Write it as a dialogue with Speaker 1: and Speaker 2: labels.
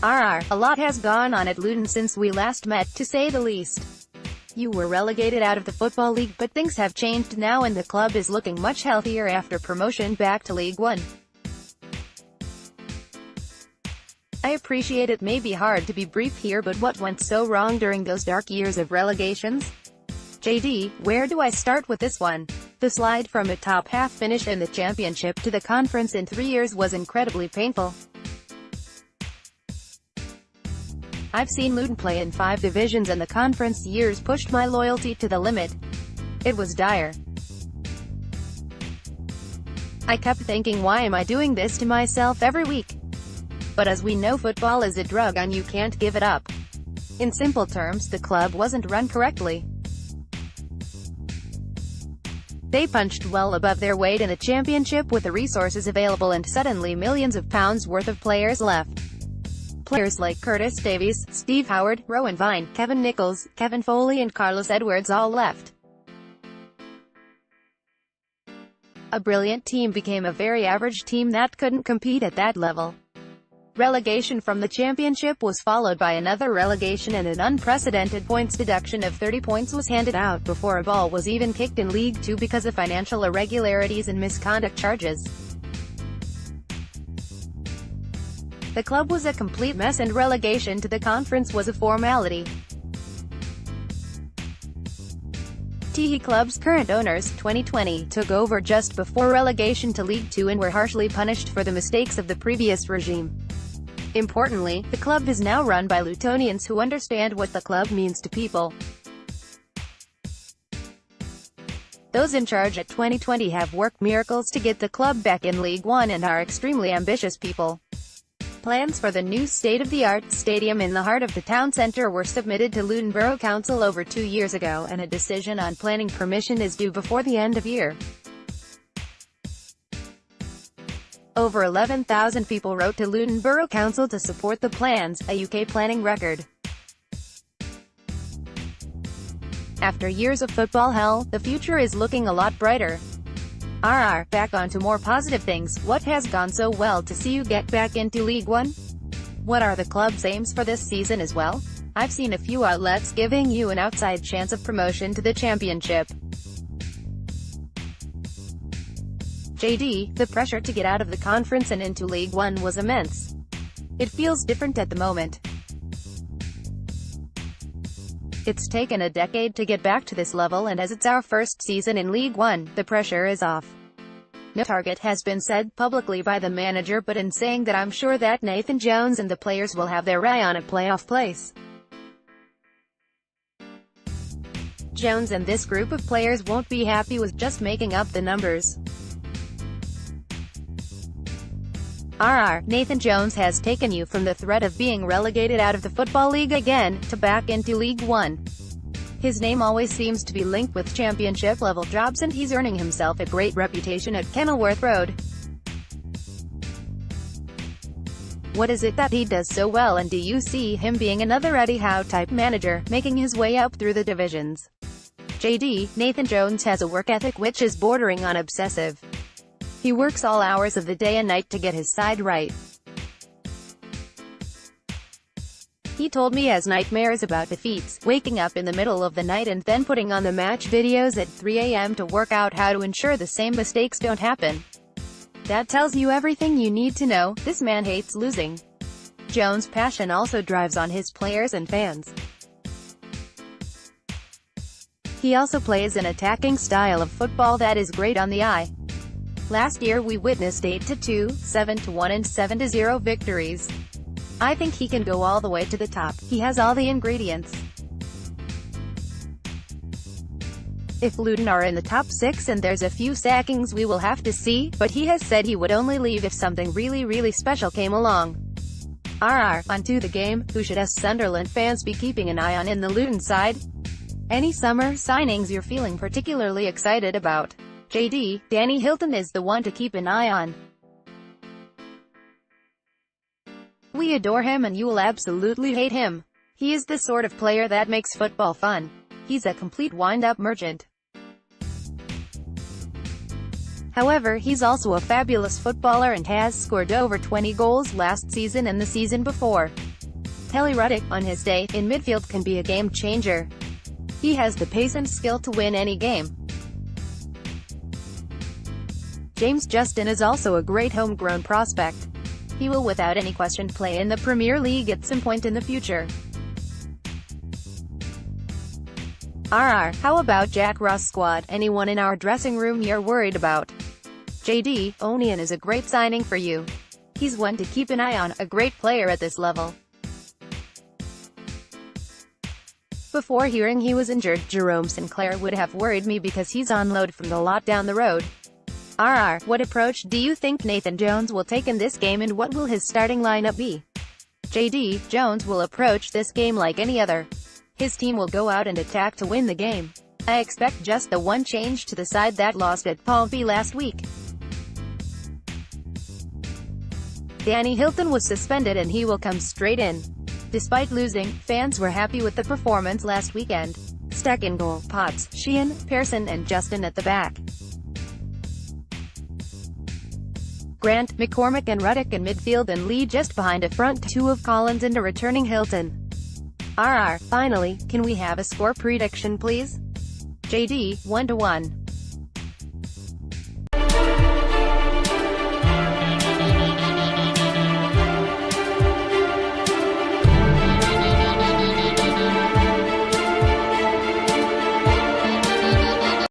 Speaker 1: A lot has gone on at Luton since we last met, to say the least. You were relegated out of the Football League, but things have changed now and the club is looking much healthier after promotion back to League One. I appreciate it may be hard to be brief here, but what went so wrong during those dark years of relegations? JD, where do I start with this one? The slide from a top-half finish in the Championship to the Conference in 3 years was incredibly painful. I've seen Luton play in 5 divisions and the Conference years pushed my loyalty to the limit. It was dire. I kept thinking, why am I doing this to myself every week? But as we know, football is a drug and you can't give it up. In simple terms, the club wasn't run correctly. They punched well above their weight in the Championship with the resources available and suddenly millions of pounds worth of players left. Players like Curtis Davies, Steve Howard, Rowan Vine, Kevin Nichols, Kevin Foley and Carlos Edwards all left. A brilliant team became a very average team that couldn't compete at that level. Relegation from the Championship was followed by another relegation and an unprecedented points deduction of 30 points was handed out before a ball was even kicked in League Two because of financial irregularities and misconduct charges. The club was a complete mess and relegation to the Conference was a formality. Tehe Club's current owners, 2020, took over just before relegation to League Two and were harshly punished for the mistakes of the previous regime. Importantly, the club is now run by Lutonians who understand what the club means to people. Those in charge at 2020 have worked miracles to get the club back in League One and are extremely ambitious people. Plans for the new state-of-the-art stadium in the heart of the town centre were submitted to Luton Borough Council over 2 years ago and a decision on planning permission is due before the end of year. Over 11,000 people wrote to Luton Borough Council to support the plans, a UK planning record. After years of football hell, the future is looking a lot brighter. Back on to more positive things. What has gone so well to see you get back into League One? What are the club's aims for this season as well? I've seen a few outlets giving you an outside chance of promotion to the Championship. JD, the pressure to get out of the Conference and into League One was immense. It feels different at the moment. It's taken a decade to get back to this level and as it's our first season in League One, the pressure is off. No target has been said publicly by the manager, but in saying that I'm sure that Nathan Jones and the players will have their eye on a playoff place. Jones and this group of players won't be happy with just making up the numbers. Nathan Jones has taken you from the threat of being relegated out of the Football League again, to back into League One. His name always seems to be linked with Championship-level jobs and he's earning himself a great reputation at Kenilworth Road. What is it that he does so well, and do you see him being another Eddie Howe-type manager, making his way up through the divisions? JD, Nathan Jones has a work ethic which is bordering on obsessive. He works all hours of the day and night to get his side right. He told me he has nightmares about defeats, waking up in the middle of the night and then putting on the match videos at 3 a.m. to work out how to ensure the same mistakes don't happen. That tells you everything you need to know. This man hates losing. Jones' passion also drives on his players and fans. He also plays an attacking style of football that is great on the eye. Last year we witnessed 8-2, 7-1 and 7-0 victories. I think he can go all the way to the top. He has all the ingredients. If Luton are in the top 6 and there's a few sackings we will have to see, but he has said he would only leave if something really special came along. On to the game. Who should us Sunderland fans be keeping an eye on in the Luton side? Any summer signings you're feeling particularly excited about? JD, Danny Hilton is the one to keep an eye on. We adore him and you will absolutely hate him. He is the sort of player that makes football fun. He's a complete wind-up merchant. However, he's also a fabulous footballer and has scored over 20 goals last season and the season before. Kelly Ruddock, on his day in midfield, can be a game changer. He has the pace and skill to win any game. James Justin is also a great homegrown prospect. He will without any question play in the Premier League at some point in the future. How about Jack Ross' squad? Anyone in our dressing room you're worried about? JD Onion is a great signing for you. He's one to keep an eye on, a great player at this level. Before hearing he was injured, Jerome Sinclair would have worried me because he's on loan from the lot down the road. What approach do you think Nathan Jones will take in this game, and what will his starting lineup be? JD Jones will approach this game like any other. His team will go out and attack to win the game. I expect just the one change to the side that lost at Palmpy last week. Danny Hilton was suspended and he will come straight in. Despite losing, fans were happy with the performance last weekend. Steck in goal, Potts, Sheehan, Pearson and Justin at the back. Grant, McCormick and Ruddock in midfield, and Lee just behind a front two of Collins and a returning Hilton. Finally, can we have a score prediction please? JD, 1-1.